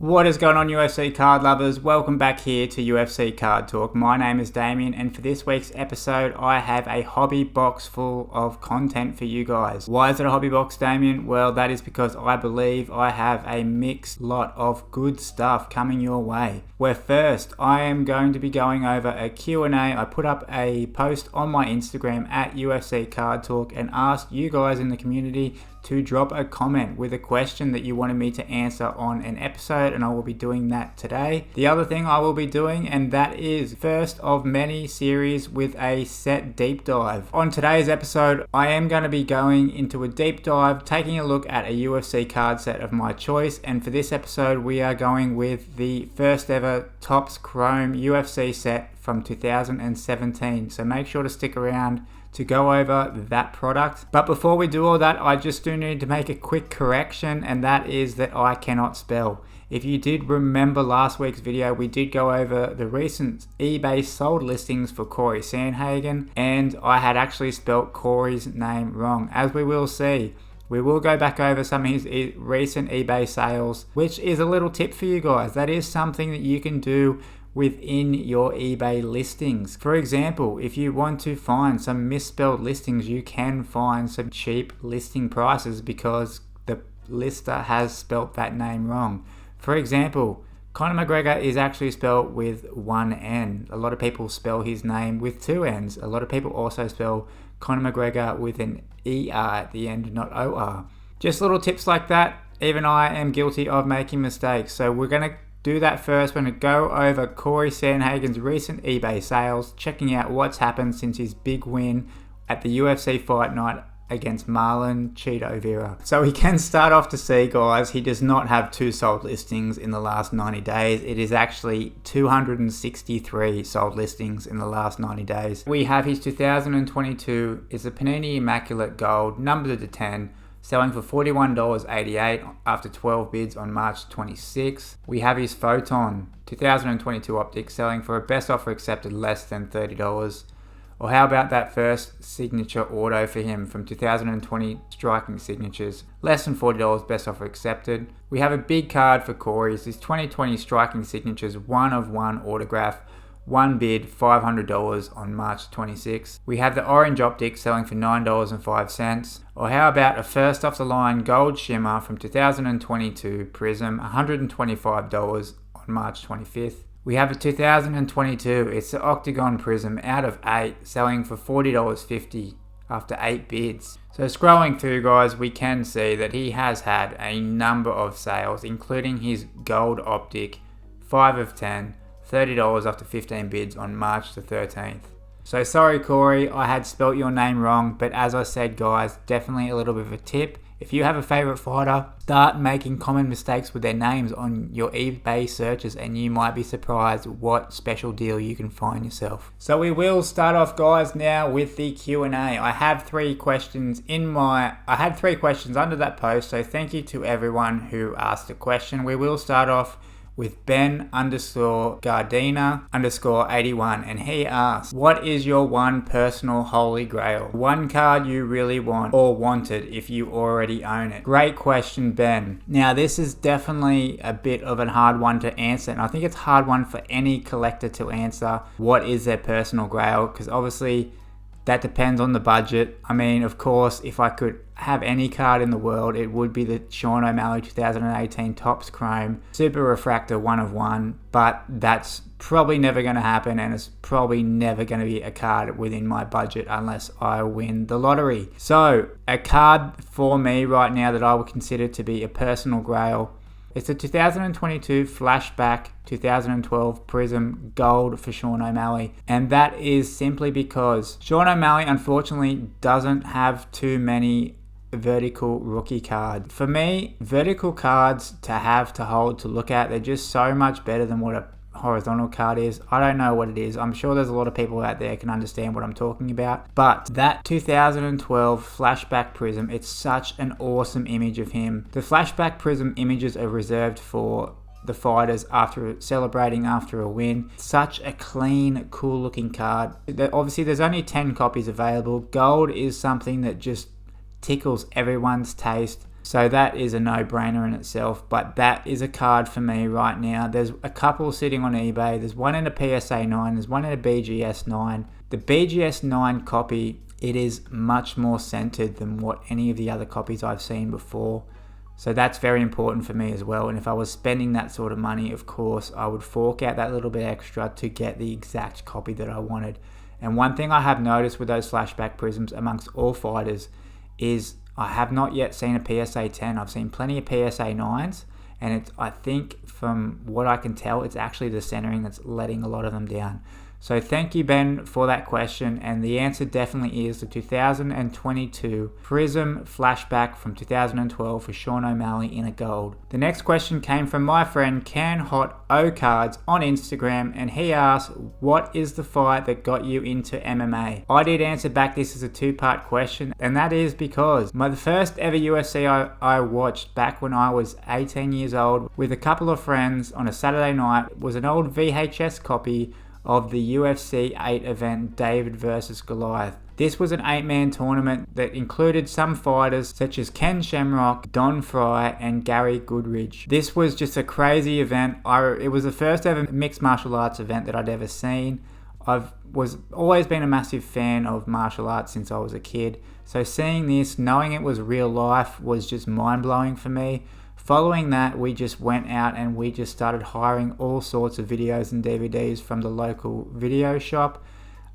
What is going on, UFC card lovers? Welcome back here to UFC Card Talk. My name is Damien, and for this week's episode, I have a hobby box full of content for you guys. Why is it a hobby box, Damien? Well, that is because I believe I have a mixed lot of good stuff coming your way. Where first, I am going to be going over a Q&A. I put up a post on my Instagram at UFC Card Talk and asked you guys in the community to drop a comment with a question that you wanted me to answer on an episode, and I will be doing that today. The other thing I will be doing, and that is first of many series with a set deep dive. On today's episode, I am going to be going into a deep dive, taking a look at a UFC card set of my choice, and for this episode we are going with the first ever Topps Chrome UFC set from 2017. So make sure to stick around to go over that product. But before we do all that, I just do need to make a quick correction, and that is that I cannot spell. If you did remember last week's video, we did go over the recent eBay sold listings for Cory Sandhagen, and I had actually spelt Cory's name wrong. As we will see, we will go back over some of his recent eBay sales, which is a little tip for you guys. That is something that you can do within your eBay listings. For example, if you want to find some misspelled listings, you can find some cheap listing prices because the lister has spelt that name wrong. For example, Conor McGregor is actually spelled with one N. A lot of people spell his name with two N's. A lot of people also spell Conor McGregor with an ER at the end, not OR. Just little tips like that. Even I am guilty of making mistakes. So we're going to do that first. We're going to go over Cory Sandhagen's recent eBay sales, checking out what's happened since his big win at the UFC Fight Night against Marlon Cheeto Vera. So we can start off to see, guys, he does not have two sold listings in the last 90 days. It is actually 263 sold listings in the last 90 days. We have his 2022, it's a Panini Immaculate Gold, numbered to 10, selling for $41.88 after 12 bids on March 26. We have his Photon 2022 Optic selling for a best offer accepted less than $30. Or how about that first signature auto for him from 2020 Striking Signatures, less than $40, best offer accepted. We have a big card for Cory's, his 2020 Striking Signatures 1/1 autograph, one bid, $500 on March 26. We have the Orange Optic selling for $9.05. Or how about a first off the line Gold Shimmer from 2022 Prism, $125 on March 25th. We have a 2022, it's the Octagon Prism out of 8, selling for $40.50 after 8 bids. So scrolling through, guys, we can see that he has had a number of sales, including his Gold Optic, 5 of 10, $30 after 15 bids on March the 13th. So sorry, Cory, I had spelt your name wrong, but as I said, guys, definitely a little bit of a tip. If you have a favorite fighter, start making common mistakes with their names on your eBay searches, and you might be surprised what special deal you can find yourself. So we will start off, guys, now with the Q&A. I had three questions under that post, so thank you to everyone who asked a question. We will start off with Ben_Gardena_81, and he asks, what is your one personal holy grail? One card you really want or wanted if you already own it? Great question, Ben. Now, this is definitely a bit of a hard one to answer, and I think it's a hard one for any collector to answer. What is their personal grail? Because obviously that depends on the budget. I mean, of course, if I could have any card in the world, it would be the Sean O'Malley 2018 Topps Chrome Super Refractor 1/1, but that's probably never going to happen, and it's probably never going to be a card within my budget unless I win the lottery. So a card for me right now that I would consider to be a personal grail, it's a 2022 Flashback 2012 Prism Gold for Sean O'Malley. And that is simply because Sean O'Malley unfortunately doesn't have too many vertical rookie cards. For me, vertical cards to have, to hold, to look at, they're just so much better than what a horizontal card is. I don't know what it is. I'm sure there's a lot of people out there can understand what I'm talking about. But that 2012 Flashback Prism, it's such an awesome image of him. The Flashback Prism images are reserved for the fighters after celebrating after a win. Such a clean, cool looking card. Obviously there's only 10 copies available. Gold is something that just tickles everyone's taste. So that is a no-brainer in itself, but that is a card for me right now. There's a couple sitting on eBay. There's one in a PSA 9, there's one in a BGS 9. The BGS 9 copy, it is much more centered than what any of the other copies I've seen before. So that's very important for me as well. And if I was spending that sort of money, of course, I would fork out that little bit extra to get the exact copy that I wanted. And one thing I have noticed with those flashback prisms amongst all fighters is I have not yet seen a PSA 10. I've seen plenty of PSA 9s. And I think from what I can tell, it's actually the centering that's letting a lot of them down. So thank you, Ben, for that question. And the answer definitely is the 2022 Prism Flashback from 2012 for Sean O'Malley in a gold. The next question came from my friend Can Hot O Cards on Instagram, and he asked, what is the fight that got you into MMA? I did answer back this as a two-part question, and that is because the first ever UFC I watched back when I was 18 years old with a couple of friends on a Saturday night was an old VHS copy of the UFC 8 event David vs Goliath. This was an 8-man tournament that included some fighters such as Ken Shamrock, Don Fry, and Gary Goodridge. This was just a crazy event. It was the first ever mixed martial arts event that I'd ever seen. I've always been a massive fan of martial arts since I was a kid. So seeing this, knowing it was real life, was just mind-blowing for me. Following that, we just went out and we just started hiring all sorts of videos and DVDs from the local video shop.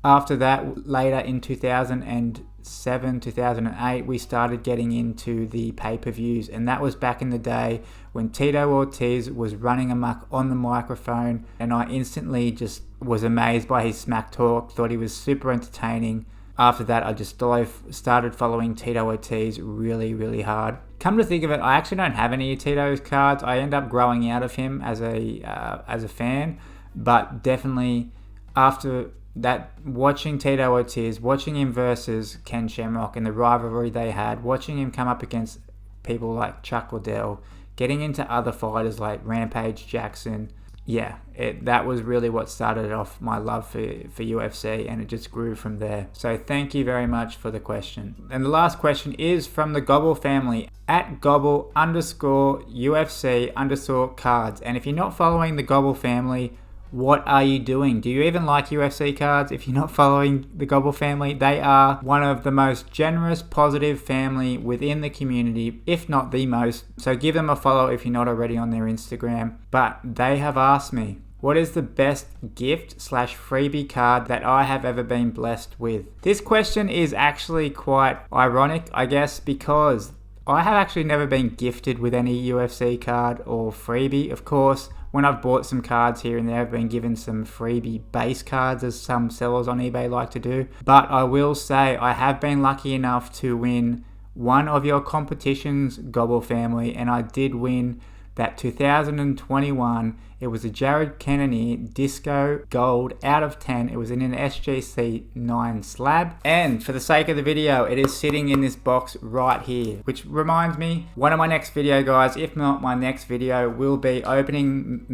After that, later in 2007, 2008, we started getting into the pay-per-views, and that was back in the day when Tito Ortiz was running amok on the microphone, and I instantly just was amazed by his smack talk, thought he was super entertaining. After that, I just started following Tito Ortiz really, really hard. Come to think of it, I actually don't have any of Tito's cards. I end up growing out of him as a fan, but definitely after that, watching Tito Ortiz, watching him versus Ken Shamrock and the rivalry they had, watching him come up against people like Chuck Liddell, getting into other fighters like Rampage Jackson, that was really what started off my love for UFC, and it just grew from there. So thank you very much for the question. And the last question is from the Gobble family at Gobble_UFC_cards. And if you're not following the Gobble family, what are you doing? Do you even like UFC cards if you're not following the Gobble family? They are one of the most generous, positive family within the community, if not the most. So give them a follow if you're not already on their Instagram. But they have asked me, what is the best gift/freebie card that I have ever been blessed with? This question is actually quite ironic, I guess, because I have actually never been gifted with any UFC card or freebie. Of course, when I've bought some cards here and there, I've been given some freebie base cards, as some sellers on eBay like to do. But I will say I have been lucky enough to win one of your competitions, Gobble family, and I did win that 2021. It was a Jared Cannonier Disco Gold out of 10. It was in an SGC 9 slab. And for the sake of the video, it is sitting in this box right here. Which reminds me, one of my next video, guys, if not my next video, will be opening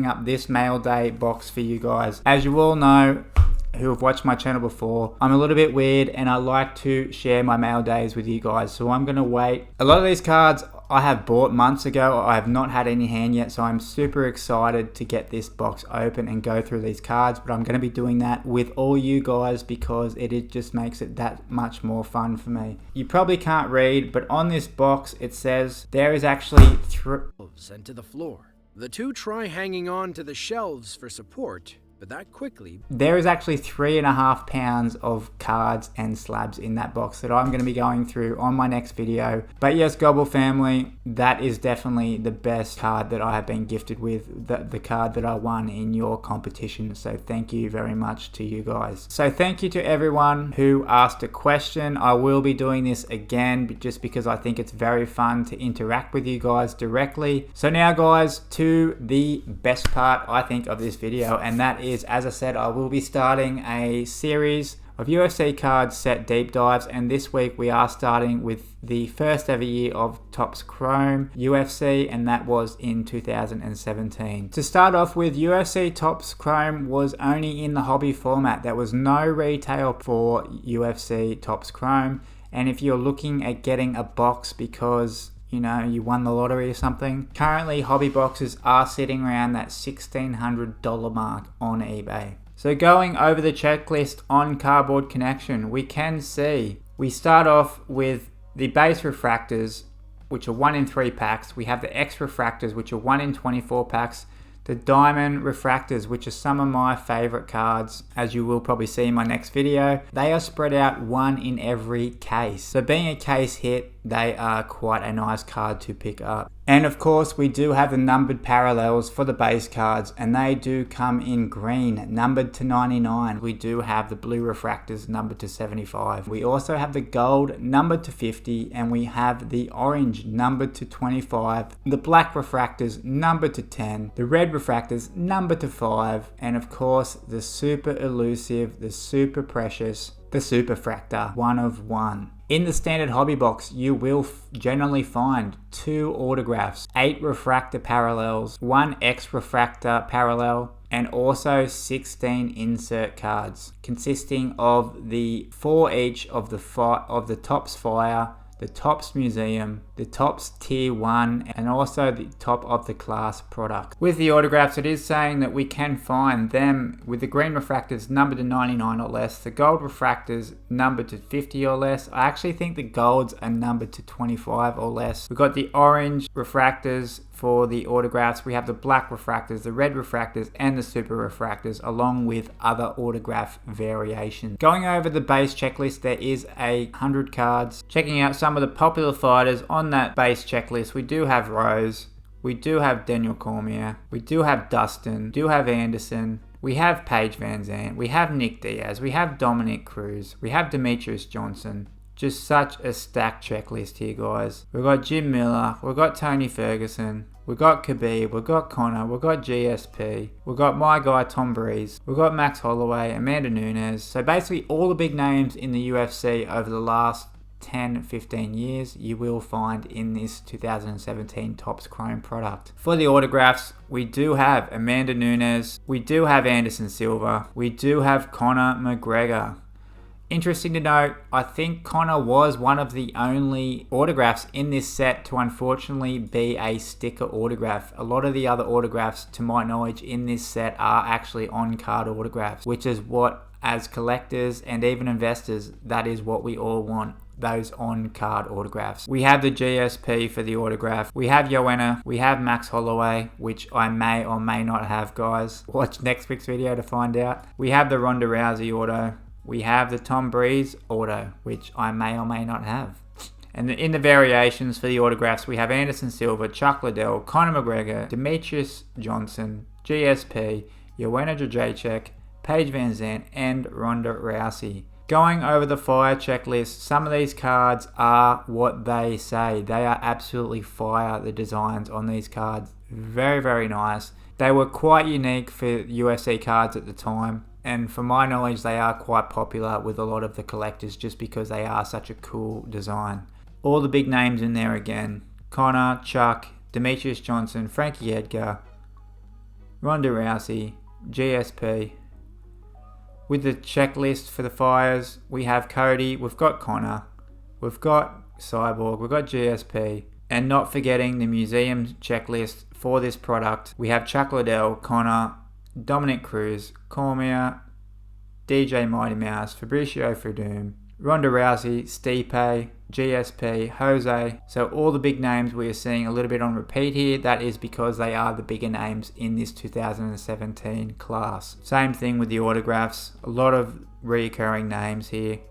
up this mail day box for you guys. As you all know, who have watched my channel before, I'm a little bit weird and I like to share my mail days with you guys. So I'm going to wait. A lot of these cards I have bought months ago. I have not had any hand yet, so I'm super excited to get this box open and go through these cards. But I'm going to be doing that with all you guys because it just makes it that much more fun for me. You probably can't read, but on this box it says there is actually sent to the floor. The two try hanging on to the shelves for support, but that quickly... There is actually 3.5 pounds of cards and slabs in that box that I'm going to be going through on my next video. But yes, Gobble family, that is definitely the best card that I have been gifted with, the card that I won in your competition. So thank you very much to you guys. So thank you to everyone who asked a question. I will be doing this again just because I think it's very fun to interact with you guys directly. So now guys, to the best part I think of this video, and that is, as I said, I will be starting a series of UFC card set deep dives, and this week we are starting with the first ever year of Topps Chrome UFC, and that was in 2017. To start off with, UFC Topps Chrome was only in the hobby format. There was no retail for UFC Topps Chrome, and if you're looking at getting a box because you won the lottery or something. Currently, hobby boxes are sitting around that $1,600 mark on eBay. So going over the checklist on Cardboard Connection, we can see we start off with the base refractors, which are 1 in 3 packs. We have the X refractors, which are 1 in 24 packs. The diamond refractors, which are some of my favorite cards, as you will probably see in my next video. They are spread out 1 in every case. So being a case hit, they are quite a nice card to pick up. And of course, we do have the numbered parallels for the base cards, and they do come in green, numbered to 99. We do have the blue refractors numbered to 75. We also have the gold numbered to 50, and we have the orange numbered to 25, the black refractors numbered to 10, the red refractors numbered to 5, and of course, the super elusive, the super precious, the Superfractor 1 of 1. In the standard hobby box, you will generally find 2 autographs, 8 refractor parallels, 1 X refractor parallel, and also 16 insert cards, consisting of the 4 each of the Topps Fire, the Topps Museum, the Topps Tier 1, and also the top of the class product. With the autographs, it is saying that we can find them with the green refractors numbered to 99 or less, the gold refractors numbered to 50 or less. I actually think the golds are numbered to 25 or less. We've got the orange refractors for the autographs. We have the black refractors, the red refractors, and the super refractors, along with other autograph variations. Going over the base checklist, there is 100 cards. Checking out some of the popular fighters on that base checklist, we do have Rose, we do have Daniel Cormier, we do have Dustin, we do have Anderson, we have Paige Van Zandt, we have Nick Diaz, we have Dominic Cruz, we have Demetrius Johnson. Just such a stacked checklist here, guys. We've got Jim Miller, we've got Tony Ferguson, we've got Khabib, we've got Conor, we've got GSP, we've got my guy Tom Breeze, we've got Max Holloway, Amanda Nunes. So basically all the big names in the UFC over the last 10-15 years you will find in this 2017 Topps Chrome product. For the autographs, we do have Amanda Nunes, we do have Anderson Silva, we do have Conor McGregor. Interesting to note, I think Conor was one of the only autographs in this set to unfortunately be a sticker autograph. A lot of the other autographs, to my knowledge, in this set are actually on-card autographs, which is what, as collectors and even investors, that is what we all want. Those on-card autographs. We have the GSP for the autograph. We have Joanna. We have Max Holloway, which I may or may not have, guys. Watch next week's video to find out. We have the Ronda Rousey auto. We have the Tom Breeze auto, which I may or may not have. And in the variations for the autographs, we have Anderson Silva, Chuck Liddell, Conor McGregor, Demetrius Johnson, GSP, Joanna Jędrzejczyk, Paige Van Zandt, and Ronda Rousey. Going over the fire checklist, some of these cards are what they say. They are absolutely fire, the designs on these cards. Very, very nice. They were quite unique for UFC cards at the time. And from my knowledge, they are quite popular with a lot of the collectors just because they are such a cool design. All the big names in there again. Conor, Chuck, Demetrius Johnson, Frankie Edgar, Ronda Rousey, GSP. With the checklist for the fires, we have Cody, we've got Conor, we've got Cyborg, we've got GSP. And not forgetting the museum checklist for this product, we have Chuck Liddell, Conor, Dominic Cruz, Cormier, DJ Mighty Mouse, Fabricio Verdum, Ronda Rousey, Stipe, GSP, Jose. So all the big names we are seeing a little bit on repeat here. That is because they are the bigger names in this 2017 class. Same thing with the autographs. A lot of recurring names here.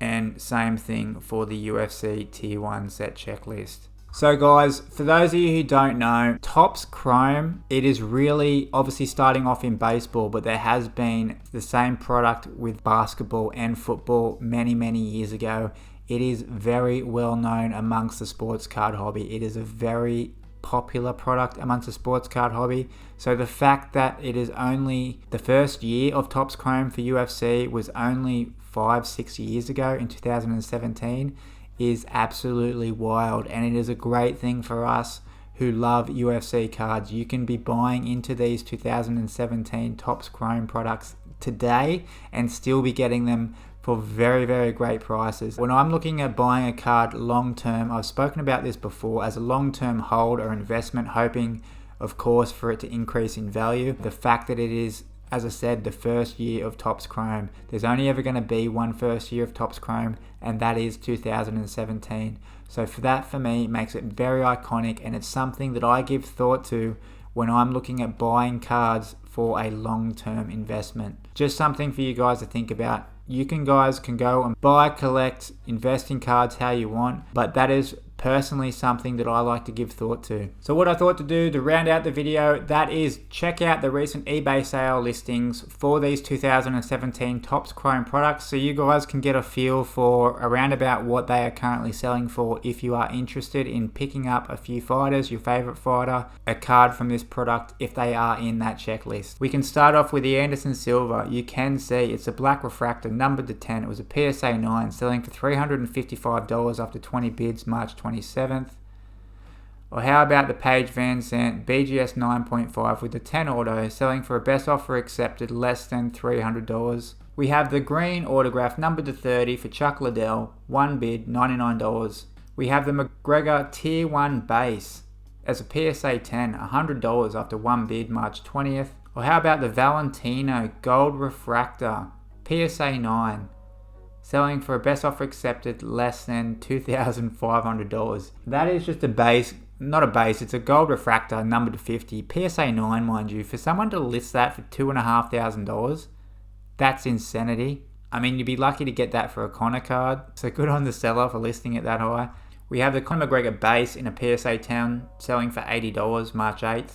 And same thing for the UFC Tier 1 set checklist. So guys, for those of you who don't know, Topps Chrome, it is really obviously starting off in baseball, but there has been the same product with basketball and football many, many years ago. It is very well known amongst the sports card hobby. It is a very popular product amongst the sports card hobby. So the fact that it is only the first year of Topps Chrome for UFC was only 5-6 years ago in 2017 is absolutely wild, and it is a great thing for us who love UFC cards. You can be buying into these 2017 Topps Chrome products today and still be getting them for for very, very great prices. When I'm looking at buying a card long term, I've spoken about this before, as a long term hold or investment, hoping of course for it to increase in value. The fact that it is, as I said, the first year of Topps Chrome. There's only ever going to be one first year of Topps Chrome, and that is 2017. So for me, it makes it very iconic, and it's something that I give thought to when I'm looking at buying cards for a long-term investment. Just something for you guys to think about. You guys can go and buy, collect, invest in cards how you want, but that is personally something that I like to give thought to. So what I thought to do to round out the video, that is check out the recent eBay sale listings for these 2017 Topps Chrome products, so you guys can get a feel for around about what they are currently selling for if you are interested in picking up a few fighters, your favorite fighter, a card from this product if they are in that checklist. We can start off with the Anderson Silver. You can see it's a black refractor, numbered to 10. It was a PSA 9, selling for $355 after 20 bids March 27th. Or how about the Paige Van Sant BGS 9.5 with the 10 auto, selling for a best offer accepted less than $300. We have the green autograph numbered to 30 for Chuck Liddell, one bid $99. We have the McGregor Tier 1 base as a PSA 10, $100 after one bid March 20th. Or how about the Valentino Gold Refractor PSA 9, selling for a best offer accepted less than $2,500. That is just a base, not a base, it's a gold refractor numbered to 50, PSA 9 mind you. For someone to list that for $2,500, that's insanity. I mean, you'd be lucky to get that for a Conor card, so good on the seller for listing it that high. We have the Conor McGregor base in a PSA 10, selling for $80 March 8th.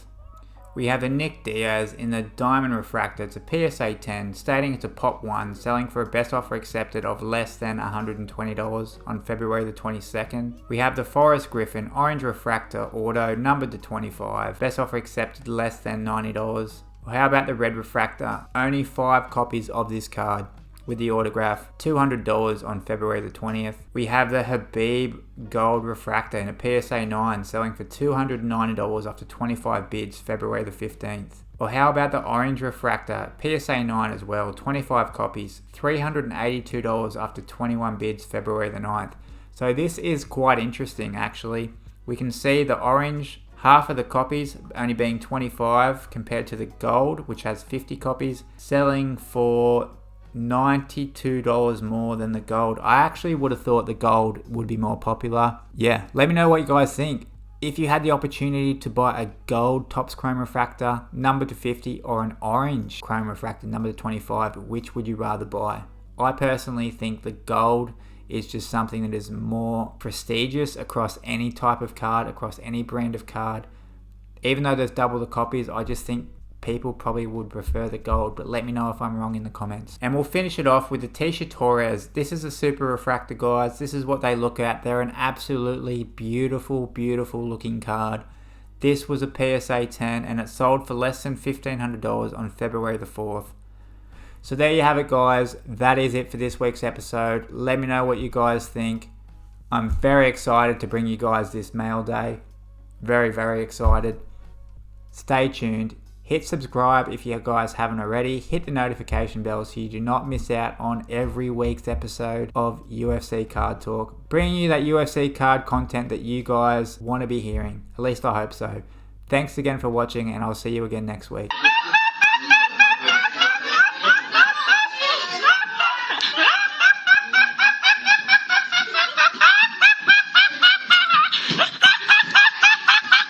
We have the Nick Diaz in the Diamond Refractor. It's a PSA 10, stating it's a Pop 1, selling for a best offer accepted of less than $120 on February the 22nd. We have the Forrest Griffin Orange Refractor Auto, numbered to 25, best offer accepted less than $90. Or how about the Red Refractor? Only 5 copies of this card with the autograph, $200 on February the 20th. We have the Habib Gold Refractor in a PSA 9, selling for $290 after 25 bids, February the 15th. Or how about the Orange Refractor, PSA 9 as well, 25 copies, $382 after 21 bids, February the 9th. So this is quite interesting actually. We can see the orange, half of the copies only being 25 compared to the gold, which has 50 copies, selling for $92 more than the gold. I actually would have thought the gold would be more popular. Yeah, let me know what you guys think. If you had the opportunity to buy a gold Topps Chrome Refractor numbered to 50 or an orange Chrome Refractor numbered to 25, which would you rather buy? I personally think the gold is just something that is more prestigious across any type of card, across any brand of card. Even though there's double the copies, I just think people probably would prefer the gold, but let me know if I'm wrong in the comments. And we'll finish it off with the Tisha Torres. This is a super refractor, guys. This is what they look at. They're an absolutely beautiful, beautiful looking card. This was a PSA 10 and it sold for less than $1,500 on February the 4th. So there you have it, guys. That is it for this week's episode. Let me know what you guys think. I'm very excited to bring you guys this mail day. Very, very excited. Stay tuned. Hit subscribe if you guys haven't already. Hit the notification bell so you do not miss out on every week's episode of UFC Card Talk. Bringing you that UFC card content that you guys want to be hearing. At least I hope so. Thanks again for watching, and I'll see you again next week.